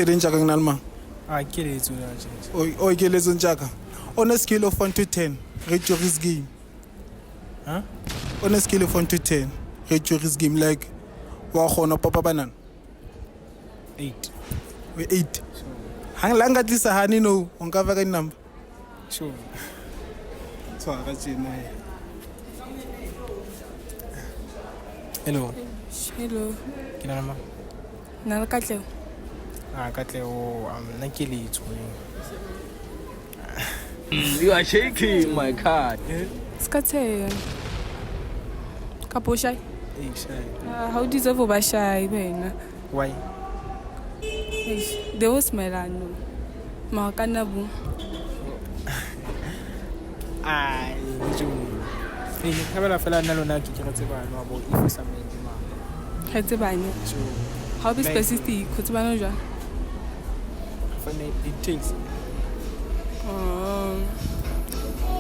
fere njaka nginalma. Ke letso ya tjhe. O ke letso njaka. On a scale of 1 to 10, rate your risk game. Huh? On a scale of 1 to 10, rate your risk game like wa khona papa banana. 8. We 8. Hang langa tlisa hani no, onka va ka number. Sure. Tshwara tjena. Hello. Hello. Ke na ma. Na le Katlego. Katlego nna ke letso. You are shaking my card. Ska tsheya. Ka po shy. Shy. How deserve ba shy wena? Why? There was my lano. Ma kana bu. Jo. Ka bela fela nna lona ke re tseba no abo if something ma. Ga tsebane. So How be specific go tsebana jwa? for details.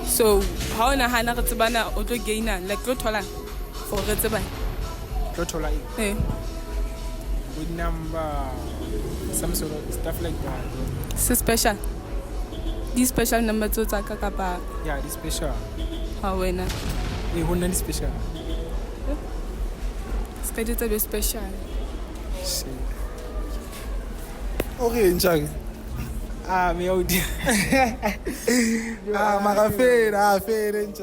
So how na hana go tsebana o tlo gaina like go thola for go tsebana. Go thola Eh. Good number, some sort of stuff like that. So special. This special number to tsaka kapa Yeah, this special. ha wena. Who nani special? Ska ditsa be special. Shit. Okay njaka. Me out. Mara fere njaka.